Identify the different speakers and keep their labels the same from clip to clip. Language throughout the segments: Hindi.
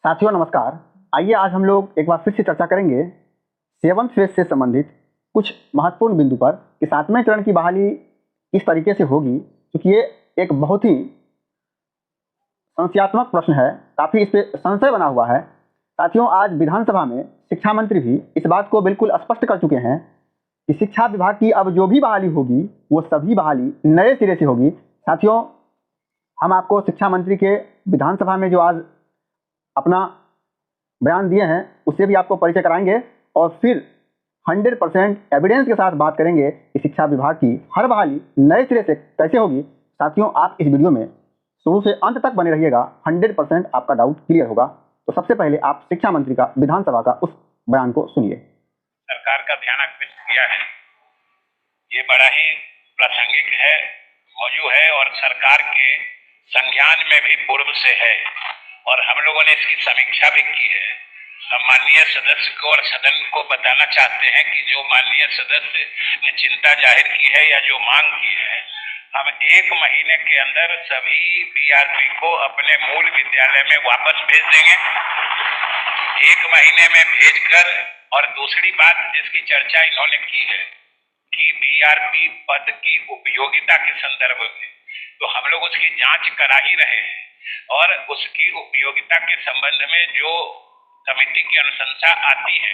Speaker 1: साथियों नमस्कार। आइए आज हम लोग एक बार फिर से चर्चा करेंगे 7th फेज से संबंधित कुछ महत्वपूर्ण बिंदु पर कि 7वें चरण की बहाली किस तरीके से होगी, क्योंकि ये एक बहुत ही संशयात्मक प्रश्न है, काफ़ी इस पर संशय बना हुआ है। साथियों आज विधानसभा में शिक्षा मंत्री भी इस बात को बिल्कुल स्पष्ट कर चुके हैं कि शिक्षा विभाग की अब जो भी बहाली होगी वो सभी बहाली नए सिरे से होगी। साथियों हम आपको शिक्षा मंत्री के विधानसभा में जो आज अपना बयान दिए हैं उससे भी आपको परिचय कराएंगे और फिर 100% एविडेंस के साथ बात करेंगे कि शिक्षा विभाग की हर बहाली नए सिरे से कैसे होगी। साथियों आप इस वीडियो में शुरू से अंत तक बने रहिएगा, 100% आपका डाउट क्लियर होगा। तो सबसे पहले आप शिक्षा मंत्री का विधानसभा का उस बयान को सुनिए।
Speaker 2: सरकार का ध्यान आकृष्ट किया है, ये बड़ा ही प्रासंगिक है, मौजूद है और सरकार के संज्ञान में भी पूर्व से है और हम लोगों ने इसकी समीक्षा भी की है। हम माननीय सदस्य को और सदन को बताना चाहते हैं कि जो माननीय सदस्य ने चिंता जाहिर की है या जो मांग की है, हम 1 महीने के अंदर सभी बीआरपी को अपने मूल विद्यालय में वापस भेज देंगे। 1 महीने में भेजकर, और दूसरी बात जिसकी चर्चा इन्होंने की है कि बीआरपी पद की उपयोगिता के संदर्भ में, तो हम लोग उसकी जांच करा ही रहे हैं और उसकी उपयोगिता के संबंध में जो कमेटी की अनुशंसा आती है,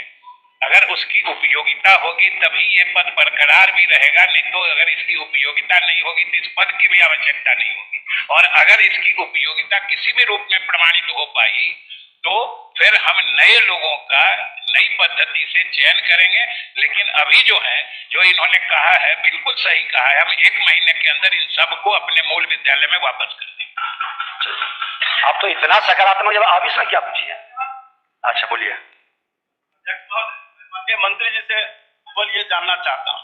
Speaker 2: अगर उसकी उपयोगिता होगी तभी ये पद बरकरार भी रहेगा, नहीं तो अगर इसकी उपयोगिता नहीं होगी तो इस पद की भी आवश्यकता नहीं होगी। और अगर इसकी उपयोगिता किसी भी रूप में प्रमाणित हो पाई तो फिर हम नए लोगों का नई पद्धति से चयन करेंगे। लेकिन अभी जो है, जो इन्होंने कहा है बिल्कुल सही कहा है, हम 1 महीने के अंदर इन सबको अपने मूल विद्यालय में वापस कर देंगे।
Speaker 3: आप तो इतना सकारात्मक, जब आप इसमें क्या पूछिए? अच्छा बोलिए।
Speaker 4: मंत्री जी से केवल ये जानना चाहता हूँ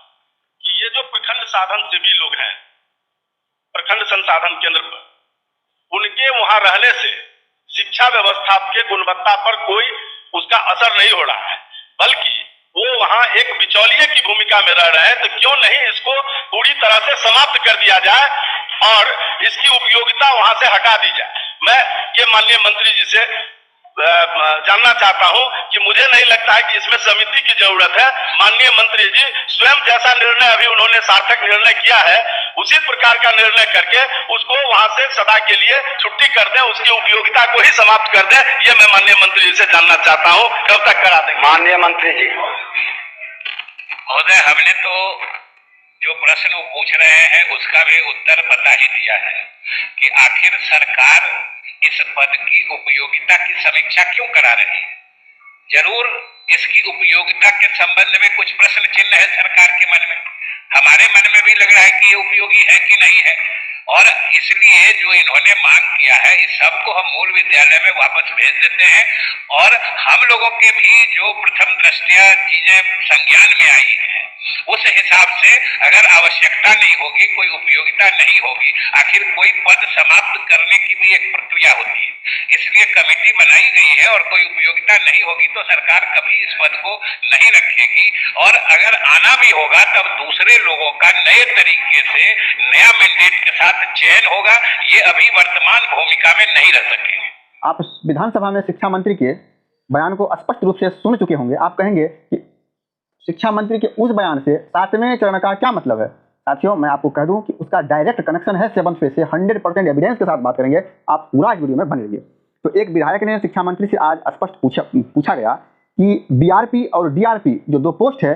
Speaker 4: कि ये जो प्रखंड साधन सेवी लोग हैं प्रखंड संसाधन केंद्र पर, उनके वहां रहने से शिक्षा व्यवस्था के गुणवत्ता पर कोई उसका असर नहीं हो रहा है, बल्कि वो वहां एक बिचौलिए की भूमिका में रह रहे हैं। तो क्यों नहीं इसको पूरी तरह से समाप्त कर दिया जाए और इसकी उपयोगिता वहां से हटा दी जाए। मैं ये माननीय मंत्री जी से जानना चाहता हूं कि मुझे नहीं लगता है कि इसमें समिति की जरूरत है। माननीय मंत्री जी स्वयं जैसा निर्णय अभी उन्होंने सार्थक निर्णय किया है, उसी प्रकार का निर्णय करके उसको वहां से सदा के लिए छुट्टी कर दें, उसकी उपयोगिता को ही समाप्त कर दें। ये मैं माननीय मंत्री जी से जानना चाहता हूं, कब तक करा देंगे?
Speaker 3: माननीय मंत्री जी
Speaker 2: महोदय, हमने तो जो प्रश्न वो पूछ रहे हैं उसका भी उत्तर बता ही दिया है कि आखिर सरकार इस पद की उपयोगिता की समीक्षा क्यों करा रही है। जरूर इसकी उपयोगिता के संबंध में कुछ प्रश्न चिन्ह है सरकार के मन में, हमारे मन में भी लग रहा है कि ये उपयोगी है कि नहीं है, और इसलिए जो इन्होंने मांग किया है इस सबको हम मूल विद्यालय में वापस भेज देते हैं। और हम लोगों के भी जो प्रथम दृष्टया चीजें संज्ञान में आई है उस हिसाब से अगर आवश्यकता नहीं होगी, कोई उपयोगिता नहीं होगी, आखिर कोई पद समाप्त करने की भी एक प्रक्रिया होती है, इसलिए कमेटी बनाई गई है। और कोई उपयोगिता नहीं होगी तो सरकार कभी इस पद को नहीं रखेगी, और अगर आना भी होगा तब दूसरे लोगों का नए तरीके से नया मैंडेट के साथ चयन होगा। ये अभी वर्तमान भूमिका में नहीं रह सकेंगे।
Speaker 1: आप विधानसभा में शिक्षा मंत्री के बयान को स्पष्ट रूप से सुन चुके होंगे। आप कहेंगे कि शिक्षा मंत्री के उस बयान से 7वें चरण का क्या मतलब है। साथियों मैं आपको कह दूं कि उसका डायरेक्ट कनेक्शन है 7th फेज से। 100% एविडेंस के साथ बात करेंगे, आप पूरा इस वीडियो में बने रहिए। तो एक विधायक ने शिक्षा मंत्री से आज स्पष्ट पूछा गया कि बीआरपी और डीआरपी जो 2 पोस्ट है,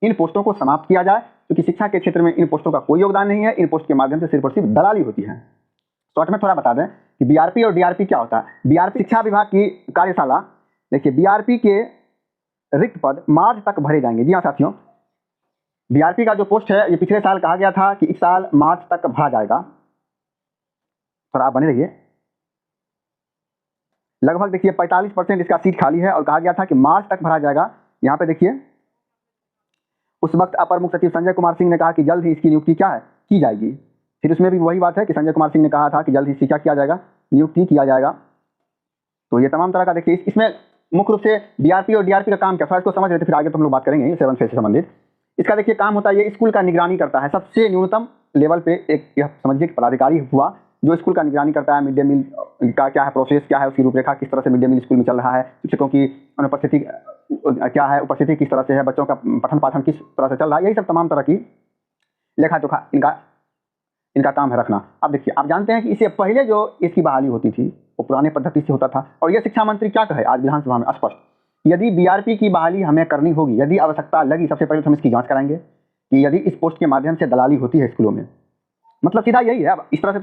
Speaker 1: इन पोस्टों को समाप्त किया जाए, क्योंकि शिक्षा के क्षेत्र में इन पोस्टों का कोई योगदान नहीं है। इन पोस्ट के माध्यम से सिर्फ और सिर्फ दलाली होती है। शॉर्ट में थोड़ा बता दें कि बीआरपी और डीआरपी क्या होता है। बीआरपी शिक्षा विभाग की कार्यशाला, देखिए बीआरपी के रिक्त पद मार्च तक भरे जाएंगे। जी हाँ साथियों, बीआरपी का जो पोस्ट है ये पिछले साल कहा गया था कि इस साल मार्च तक भरा जाएगा। थोड़ा आप बने रहिए। लगभग देखिए 45% इसका सीट खाली है और कहा गया था कि मार्च तक भरा जाएगा। यहाँ पे देखिए उस वक्त अपर मुख्य सचिव संजय कुमार सिंह ने कहा कि जल्द ही इसकी नियुक्ति क्या है की जाएगी। फिर उसमें भी वही बात है कि संजय कुमार सिंह ने कहा था कि जल्द ही इसकी क्या किया जाएगा, नियुक्ति किया जाएगा। तो ये तमाम तरह का देखिए इसमें मुख्य रूप से बीआरपी और डीआरपी का काम क्या है इसको समझ रहे थे, फिर आगे तो हम लोग बात करेंगे 7th फेज से संबंधित। इसका देखिए काम होता है, ये स्कूल का निगरानी करता है। सबसे न्यूनतम लेवल पे एक यह समझिए पदाधिकारी हुआ जो स्कूल का निगरानी करता है, मिड डे मील का क्या है प्रोसेस, क्या है उसकी रूपरेखा, किस तरह से मिड डे मील स्कूल में चल रहा है, शिक्षकों की अनुपस्थिति क्या है, उपस्थिति किस तरह से है, बच्चों का पठन पाठन किस तरह से चल रहा है, यही सब तमाम तरह की लेखा जोखा इनका काम है रखना। अब देखिए, आप जानते हैं कि इससे पहले जो इसकी बहाली होती थी वो पुराने पद्धति से होता था, और ये शिक्षा मंत्री क्या कहे आज विधानसभा में स्पष्ट, यदि बीआरपी की बहाली हमें करनी होगी, यदि आवश्यकता लगी, सबसे पहले तो हम इसकी जांच कराएंगे कि यदि इस पोस्ट के माध्यम से दलाली होती है स्कूलों में, मतलब सीधा यही है। अब इस तरह से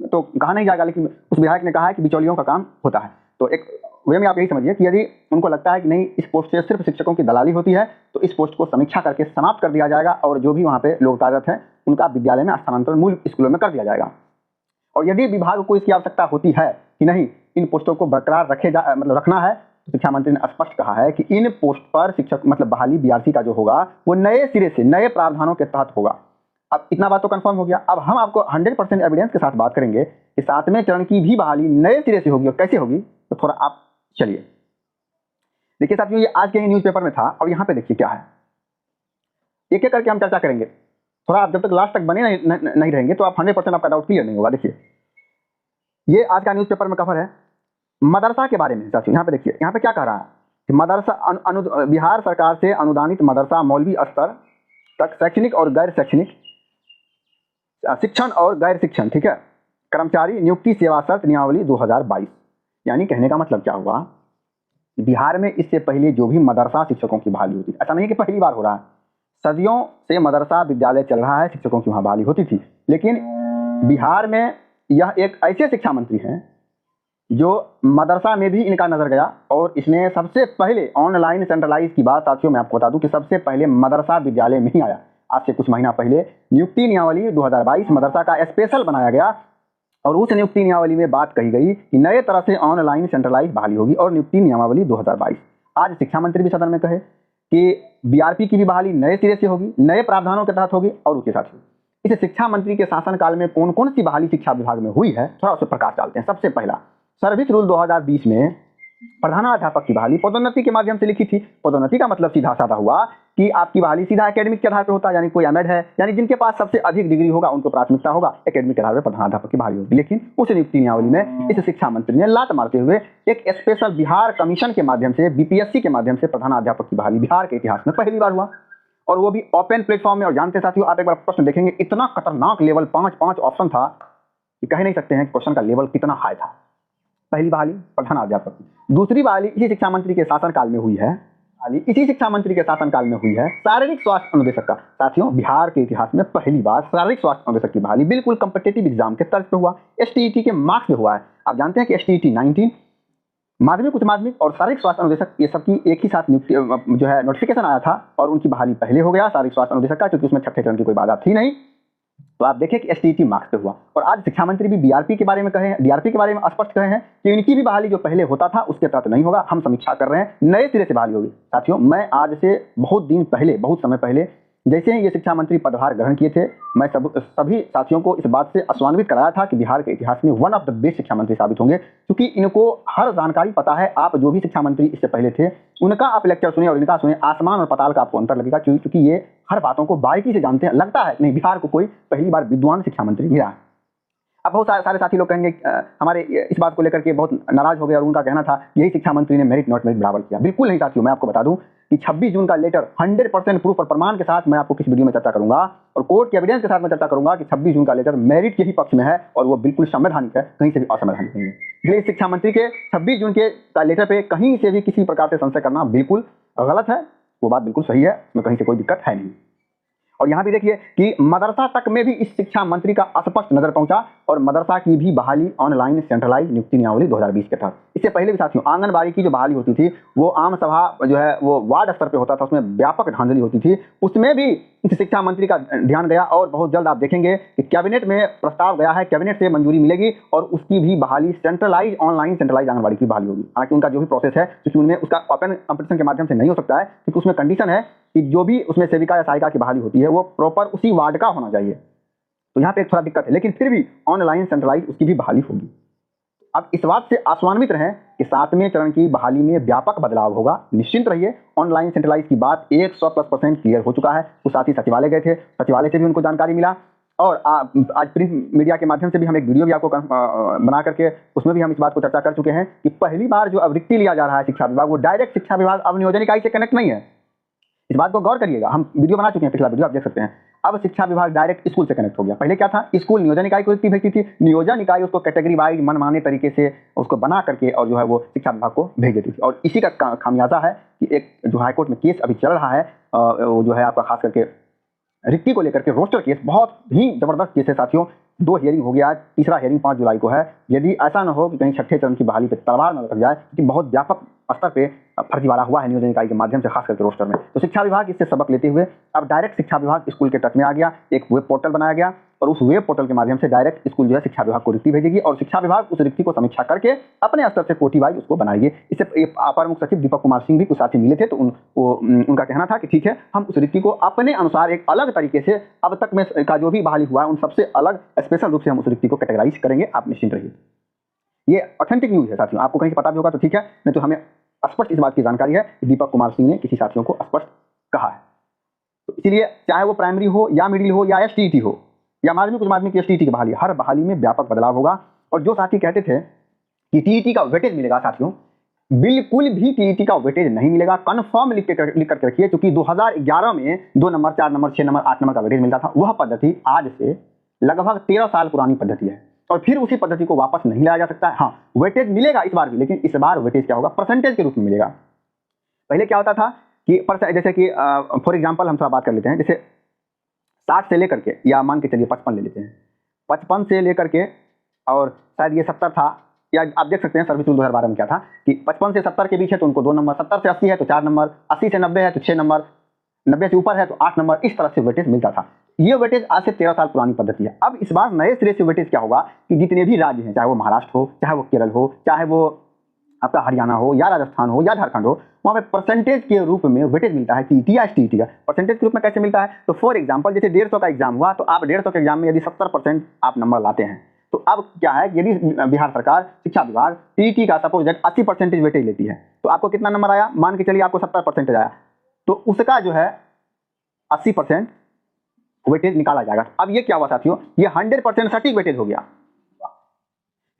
Speaker 1: तो कहा नहीं जाएगा, लेकिन उस विधायक ने कहा है कि बिचौलियों का काम होता है। तो एक वे में आप यही समझिए कि यदि उनको लगता है कि नहीं, इस पोस्ट से सिर्फ शिक्षकों की दलाली होती है, तो इस पोस्ट को समीक्षा करके समाप्त कर दिया जाएगा, और जो भी वहाँ पे लोग कार्यरत हैं उनका विद्यालय में स्थानांतरण मूल स्कूलों में कर दिया जाएगा। और यदि विभाग को इसकी आवश्यकता होती है कि नहीं, इन पोस्टों को बरकरार रखना है, तो शिक्षा मंत्री ने स्पष्ट कहा है कि इन पोस्ट पर शिक्षक मतलब बहाली बीआरसी का जो होगा वो नए सिरे से नए प्रावधानों के तहत होगा। अब इतना बात तो कंफर्म हो गया। अब हम आपको 100% एविडेंस के साथ बात करेंगे कि 7वें चरण की भी बहाली नए सिरे से होगी, और कैसे होगी, तो थोड़ा आप चलिए देखिए साथियों, ये आज के ही न्यूज़पेपर में था, और यहाँ पे देखिए क्या है, एक एक करके हम चर्चा करेंगे। थोड़ा आप जब तक लास्ट तक बने नहीं रहेंगे तो आप 100% आपका डाउट क्लियर नहीं होगा। देखिए, ये आज का न्यूज़पेपर में कवर है मदरसा के बारे में। साथियों यहाँ पे देखिए, यहाँ पे क्या कह रहा है कि मदरसा बिहार सरकार से अनुदानित मदरसा मौलवी स्तर तक शैक्षणिक और गैर शैक्षणिक, शिक्षण और गैर शिक्षण, ठीक है, कर्मचारी नियुक्ति सेवा शर्त नियमावली 2022। यानी कहने का मतलब क्या हुआ, बिहार में इससे पहले जो भी मदरसा शिक्षकों की बहाली होती थी, ऐसा नहीं कि पहली बार हो रहा है, सदियों से मदरसा विद्यालय चल रहा है, शिक्षकों की वहाँ बहाली होती थी। लेकिन बिहार में यह एक ऐसे शिक्षा मंत्री हैं जो मदरसा में भी इनका नजर गया, और इसने सबसे पहले ऑनलाइन सेंट्रलाइज की बात साथियों मैं आपको बता दूं कि सबसे पहले मदरसा विद्यालय में ही आया। आज से कुछ महीना पहले नियुक्ति नियमावली 2022 मदरसा का स्पेशल बनाया गया, और उस नियुक्ति नियमावली में बात कही गई कि नए तरह से ऑनलाइन सेंट्रलाइज बहाली होगी, और नियुक्ति नियमावली 2022। आज शिक्षा मंत्री भी सदन में कहे कि बीआरपी की भी बहाली नए सिरे से होगी, नए प्रावधानों के तहत होगी। और उसके साथ इस शिक्षा मंत्री के शासनकाल में कौन कौन सी बहाली शिक्षा विभाग में हुई है, थोड़ा उस पर प्रकाश डालते हैं। सबसे पहला, सर्विस रूल 2020 में प्रधानाध्यापक की बहाली पदोन्नति के माध्यम से लिखी थी। पदोन्नति का मतलब सीधा साधा हुआ कि आपकी बहाली सीधा एकेडमिक के आधार पर होता है, यानी कोई एमएड है, यानी जिनके पास सबसे अधिक डिग्री होगा उनको प्राथमिकता होगा, एकेडमिक के आधार पर प्रधानाध्यापक की बहाली होगी। लेकिन उस नियुक्ति नियमावली में इस शिक्षा मंत्री ने लात मारते हुए एक स्पेशल बिहार कमीशन के माध्यम से, बीपीएससी के माध्यम से प्रधानाध्यापक की बहाली बिहार के इतिहास में पहली बार हुआ, और वो भी ओपन प्लेटफॉर्म में। और जानते साथियों, आप एक बार प्रश्न देखेंगे, इतना खतरनाक लेवल 5 ऑप्शन था कि कह नहीं सकते हैं क्वेश्चन का लेवल कितना हाई था। पहली बहाली प्रधानाध्यापक की। दूसरी बहाली इसी शिक्षा मंत्री के शासनकाल में हुई है, इसी शिक्षा मंत्री के शासनकाल में हुई है शारीरिक स्वास्थ्य अनुदेशक का। साथियों, बिहार के इतिहास में पहली बार शारीरिक स्वास्थ्य अनुदेशक की बहाली बिल्कुल कॉम्पिटिटिव एग्जाम के तर्ज पे हुआ, एसटीईटी के मार्क्स पे हुआ है। आप जानते हैं कि एसटीईटी 19 माध्यमिक उच्च माध्यमिक और शारीरिक स्वास्थ्य अनुदेशक, ये सबकी एक ही साथ नियुक्ति जो है नोटिफिकेशन आया था, और उनकी बहाली पहले हो गया शारीरिक स्वास्थ्य अनुदेशक का, क्योंकि उसमें छठे चरण की कोई बाधा थी नहीं। तो आप देखें कि एसटीईटी मार्क्स पे हुआ। और आज शिक्षा मंत्री भी बीआरपी के बारे में कहे हैं, डीआरपी के बारे में स्पष्ट कहे हैं कि इनकी भी बहाली जो पहले होता था उसके तहत नहीं होगा, हम समीक्षा कर रहे हैं, नए सिरे से बहाली होगी। साथियों, मैं आज से बहुत समय पहले जैसे ही ये शिक्षा मंत्री पदभार ग्रहण किए थे, मैं सभी साथियों को इस बात से आश्वासित कराया था कि बिहार के इतिहास में वन ऑफ द बेस्ट शिक्षा मंत्री साबित होंगे, क्योंकि इनको हर जानकारी पता है। आप जो भी शिक्षा मंत्री इससे पहले थे उनका आप लेक्चर सुने और इनका सुने, आसमान और पताल का आपको अंतर लगेगा, क्योंकि ये हर बातों को बारीकी से जानते हैं। लगता है नहीं, बिहार को कोई पहली बार विद्वान शिक्षा मंत्री मिला है। अब बहुत सारे साथी लोग कहेंगे हमारे इस बात को लेकर के बहुत नाराज हो गए, और उनका कहना था यही शिक्षा मंत्री ने मेरिट नॉट मेरिट बराबर किया। बिल्कुल नहीं साथियों, मैं आपको बता दूं कि 26 जून का लेटर 100% प्रूफ और प्रमाण के साथ मैं आपको किस वीडियो में चर्चा करूंगा, और कोर्ट के एविडेंस के साथ मैं चर्चा करूंगा कि 26 जून का लेटर मेरिट के ही पक्ष में है, और वो बिल्कुल संवैधानिक है, कहीं से भी असंवैधानिक नहीं है। इसलिए शिक्षा मंत्री के 26 जून के लेटर पे कहीं से भी किसी प्रकार से संशय करना बिल्कुल गलत है, वो बात बिल्कुल सही है, उसमें कहीं से कोई दिक्कत है नहीं। और यहाँ भी देखिए कि मदरसा तक में भी इस शिक्षा मंत्री का स्पष्ट नजर पहुंचा, और मदरसा की भी बहाली ऑनलाइन सेंट्रलाइज नियुक्ति नियमावली 2020 के तहत। इससे पहले भी साथियों, आंगनबाड़ी की जो बहाली होती थी वो आम सभा जो है वो वार्ड स्तर पे होता था, उसमें व्यापक धांधली होती थी, उसमें भी इस शिक्षा मंत्री का ध्यान गया, और बहुत जल्द आप देखेंगे कि कैबिनेट में प्रस्ताव गया है, कैबिनेट से मंजूरी मिलेगी, और उसकी भी बहाली सेंट्रलाइज ऑनलाइन सेंट्रलाइज आंगनबाड़ी की बहाली होगी। हालांकि उनका जो भी प्रोसेस है, क्योंकि उनमें उसका ओपन कंपटीशन के माध्यम से नहीं हो सकता है, क्योंकि उसमें कंडीशन है कि जो भी उसमें सेविका या सहायिका की बहाली होती है वो प्रॉपर उसी वार्ड का होना चाहिए। तो यहाँ पे एक थोड़ा दिक्कत है, लेकिन फिर भी ऑनलाइन सेंट्रलाइज उसकी भी बहाली होगी। अब इस बात से आश्वान्वित रहें कि 7वें चरण की बहाली में व्यापक बदलाव होगा, निश्चिंत रहिए। ऑनलाइन सेंट्रलाइज की बात 100+% क्लियर हो चुका है। कुछ साथी सचिवालय गए थे, सचिवालय से भी उनको जानकारी मिला, और आज प्रिंट मीडिया के माध्यम से भी हम एक वीडियो भी आपको बना करके उसमें भी हम इस बात को चर्चा कर चुके हैं कि पहली बार जो अब रिक्ति लिया जा रहा है शिक्षा विभाग, वो डायरेक्ट शिक्षा विभाग अब नियोजन इकाई से कनेक्ट नहीं है। इस बात को गौर करिएगा, हम वीडियो बना चुके हैं, पिछला वीडियो आप देख सकते हैं। अब शिक्षा विभाग डायरेक्ट स्कूल से कनेक्ट हो गया। पहले क्या था, स्कूल नियोजन इकाई को रिक्ति भेजती थी, नियोजन इकाई उसको कैटेगरी वाइज मनमाने तरीके से उसको बना करके और जो है वो शिक्षा विभाग को भेज देती थी। और इसी का खामियाजा है कि एक जो हाईकोर्ट में केस अभी चल रहा है, वो जो है आपका खास करके रिक्ति को लेकर के रोस्टर केस, बहुत ही जबरदस्त केस है साथियों। 2 हियरिंग हो गया, तीसरा हियरिंग 5 जुलाई को है। यदि ऐसा न हो कि कहीं छठे चरण की बहाली पे तलवार न लटक जाए, क्योंकि बहुत व्यापक स्तर पे फर्जीवाड़ा हुआ है नियोजन इकाई के माध्यम से, खास करके रोस्टर में, तो शिक्षा विभाग इससे सबक लेते हुए अब डायरेक्ट शिक्षा विभाग स्कूल के टच में आ गया। एक वेब पोर्टल बनाया गया और उस वेब पोर्टल के माध्यम से डायरेक्ट स्कूल जो है शिक्षा विभाग को रिक्ति भेजेगी और शिक्षा विभाग उस रिक्ति को समीक्षा करके अपने स्तर से कोटि वाइज उसको बनाएगी। इससे अपर मुख्य सचिव दीपक कुमार सिंह भी कुछ साथी मिले थे, तो उनका कहना था कि ठीक है, हम उस रिक्ति को अपने अनुसार एक अलग तरीके से अब तक में का जो भी बहाली हुआ है उन सबसे अलग स्पेशल रूप से हम उस रिक्ति को कैटेगराइज करेंगे, आप निश्चिंत रहिए। ये ऑथेंटिक न्यूज़ है साथियों, आपको कहीं से पता भी होगा तो ठीक है, नहीं तो हमें स्पष्ट इस बात की जानकारी है कि दीपक कुमार सिंह ने किसी साथियों को स्पष्ट कहा है। तो इसीलिए चाहे वो प्राइमरी हो या मिडिल हो या एसटीईटी हो या माध्यमिक उच्च माध्यमिक की एसटीईटी की बहाली, हर बहाली में व्यापक बदलाव होगा। और जो साथी कहते थे कि टीईटी का वेटेज मिलेगा, साथियों बिल्कुल भी टीईटी का वेटेज नहीं मिलेगा। कन्फर्म लिख करके रखिए, क्योंकि 2011 में 2 नंबर 4 नंबर 6 नंबर 8 नंबर का वेटेज मिलता था, वह पद्धति आज से लगभग 13 साल पुरानी पद्धति है और फिर उसी पद्धति को वापस नहीं लाया जा सकता है। हाँ, वेटेज मिलेगा इस बार भी, लेकिन इस बार वेटेज क्या होगा, परसेंटेज के रूप में मिलेगा। पहले क्या होता था कि जैसे कि फॉर एग्जांपल हम थोड़ा बात कर लेते हैं, जैसे 60 से लेकर के, या मान के चलिए 55 ले लेते हैं, 55 से लेकर के और शायद ये 70 था, या आप देख सकते हैं सर्विस रूल 2012 में क्या था कि 55 से 70 के बीच है तो उनको 2 नंबर, 70 से 80 है तो 4 नंबर, 80 से 90 है तो 6 नंबर, 90 से ऊपर है तो 8 नंबर, इस तरह से वेटेज मिलता था। ये वेटेज आज से 13 साल पुरानी पद्धति है। अब इस बार नए सिरे से वेटेज क्या होगा कि जितने भी राज्य हैं, चाहे वो महाराष्ट्र हो, चाहे वो केरल हो, चाहे वो आपका हरियाणा हो या राजस्थान हो या झारखंड हो, वहाँ पे परसेंटेज के रूप में वेटेज मिलता है। टीईटी या एसटीईटी का परसेंटेज के रूप में कैसे मिलता है, तो फॉर एग्जांपल जैसे 150 का एग्जाम हुआ तो आप 150 के एग्जाम में यदि 70% आप नंबर लाते हैं, तो अब क्या है, यदि बिहार सरकार शिक्षा विभाग टीईटी का सपोज दैट 80% वेटेज लेती है, तो आपको कितना नंबर आया, मान के चलिए आपको 70% आया, तो उसका जो है 80% वेटेज निकाला जाएगा। अब ये क्या हुआ साथियों, ये 100% सटीक वेटेज हो गया,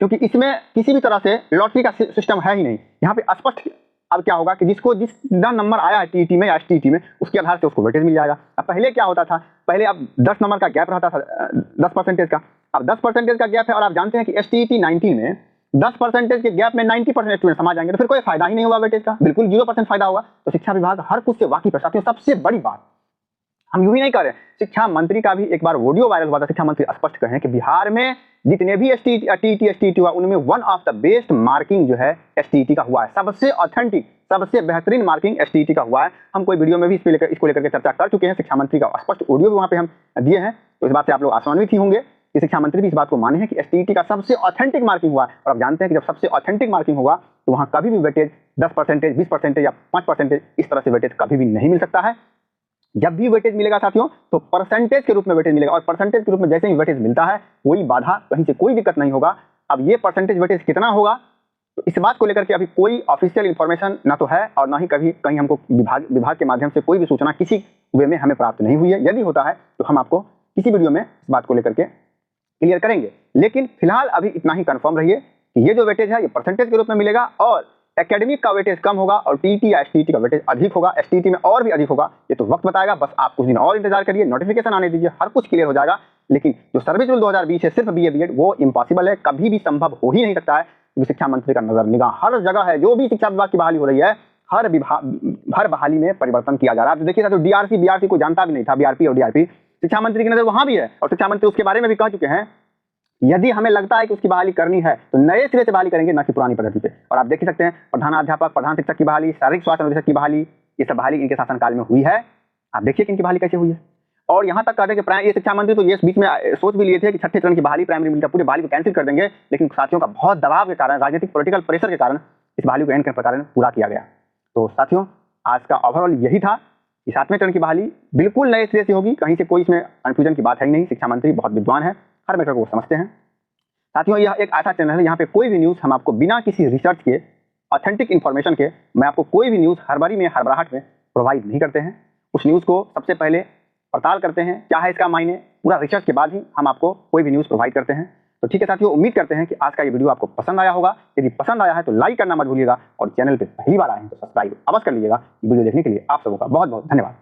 Speaker 1: क्योंकि इसमें किसी भी तरह से लॉटरी का सिस्टम है ही नहीं। यहाँ पे स्पष्ट अब क्या होगा कि जिसको जिस नंबर आया है टीईटी में या एसटीईटी में, उसके आधार से उसको वेटेज मिल जाएगा। अब पहले क्या होता था, पहले अब 10 नंबर का गैप रहता था, 10% का। अब 10% का गैप है और आप जानते हैं कि एसटीईटी 19 में 10% के गैप में 90% स्टूडेंट समा जाएंगे, तो फिर कोई फायदा ही नहीं होगा वेटेज का, बिल्कुल 0% फायदा होगा। तो शिक्षा विभाग हर कुछ से वाकिफ है साथियों। सबसे बड़ी बात हम यूं ही नहीं कर रहे, शिक्षा मंत्री का भी एक बार ऑडियो वायरल हुआ था, शिक्षा मंत्री स्पष्ट कहें कि बिहार में जितने भी टीईटी एसटीईटी हुआ उनमें one of the best marking जो है एसटीईटी का हुआ है, सबसे ऑथेंटिक सबसे बेहतरीन मार्किंग एसटीईटी का हुआ है। हम कोई वीडियो में भी इसको लेकर के चर्चा कर चुके हैं, शिक्षा मंत्री का स्पष्ट ऑडियो भी वहां पे हम दिए हैं, तो इस बात से आप लोग आश्वान्वित ही होंगे कि शिक्षा मंत्री भी इस बात को माने हैं कि एसटीईटी का सबसे ऑथेंटिक मार्किंग हुआ है। और आप जानते हैं कि जब सबसे ऑथेंटिक मार्किंग होगा तो वहां कभी भी वेटेज 10%, 20% या 5% इस तरह से वेटेज कभी भी नहीं मिल सकता है। जब भी वेटेज मिलेगा साथियों तो परसेंटेज के रूप में वेटेज मिलेगा, और परसेंटेज के रूप में जैसे ही वेटेज मिलता है कोई बाधा, कहीं से कोई दिक्कत नहीं होगा। अब ये परसेंटेज वेटेज कितना होगा, तो इस बात को लेकर के अभी कोई ऑफिशियल इंफॉर्मेशन ना तो है और ना ही कभी कहीं हमको विभाग के माध्यम से कोई भी सूचना किसी वे में हमें प्राप्त नहीं हुई है। यदि होता है तो हम आपको किसी वीडियो में इस बात को लेकर के क्लियर करेंगे, लेकिन फिलहाल अभी इतना ही कंफर्म रहिए कि ये जो वेटेज है ये परसेंटेज के रूप में मिलेगा और एकेडमिक का वेटेज कम होगा और टीईटी या एसटीईटी का वेटेज अधिक होगा, एसटीईटी में और भी अधिक होगा। ये तो वक्त बताएगा, बस आप कुछ दिन और इंतजार करिए, नोटिफिकेशन आने दीजिए, हर कुछ क्लियर हो जाएगा। लेकिन जो सर्विस रूल 2020 है सिर्फ बीए बीएड, वो इम्पॉसिबल है, कभी भी संभव हो ही नहीं सकता है, क्योंकि शिक्षा मंत्री का नजर निगाह हर जगह है। जो भी शिक्षा विभाग की बहाली हो रही है, हर बहाली में परिवर्तन किया जा रहा है। आप देखिए तो डीआरसी बीआरसी को जानता भी नहीं था, बीआरपी और डीआरपी, शिक्षा मंत्री की नजर वहां भी है और शिक्षा मंत्री उसके बारे में भी कह चुके हैं यदि हमें लगता है कि उसकी बहाली करनी है तो नए सिरे से बहाली करेंगे, ना कि पुरानी पद्धति पे। और आप देख ही सकते हैं प्रधानाध्यापक, प्रधान शिक्षक की बहाली, शारीरिक स्वास्थ्य निदेशक की बहाली, ये सब बहाली इनके शासनकाल में हुई है। आप देखिए कि इनकी बहाली कैसे हुई है। और यहाँ तक कहते हैं कि ये शिक्षा मंत्री तो ये बीच में सोच भी लिए थे कि छठे चरण की बहाली प्राइमरी मिडिल का पूरी बहाली को कैंसिल कर देंगे, लेकिन साथियों का बहुत दबाव के कारण, राजनीतिक पॉलिटिकल प्रेशर के कारण इस बहाली को एंड के प्रकार पूरा किया गया। तो साथियों आज का ओवरऑल यही था कि 7वें चरण की बहाली बिल्कुल नए सिरे से होगी, कहीं से कोई इसमें कन्फ्यूजन की बात है ही नहीं। शिक्षा मंत्री बहुत विद्वान है, हर मैटर को समझते हैं। साथियों यह एक ऐसा चैनल है यहाँ पे कोई भी न्यूज़ हम आपको बिना किसी रिसर्च के, ऑथेंटिक इन्फॉर्मेशन के, मैं आपको कोई भी न्यूज़ हड़बड़ी में, हड़बड़ाहट में प्रोवाइड नहीं करते हैं। उस न्यूज़ को सबसे पहले पड़ताल करते हैं, क्या है इसका मायने, पूरा रिसर्च के बाद ही हम आपको कोई भी न्यूज़ प्रोवाइड करते हैं। तो ठीक है साथियों, उम्मीद करते हैं कि आज का ये वीडियो आपको पसंद आया होगा। यदि पसंद आया है तो लाइक करना मत भूलिएगा और चैनल पे पहली बार आए हैं तो सब्सक्राइब अवश्य कर लीजिएगा। वीडियो देखने के लिए आप सबों का बहुत बहुत धन्यवाद।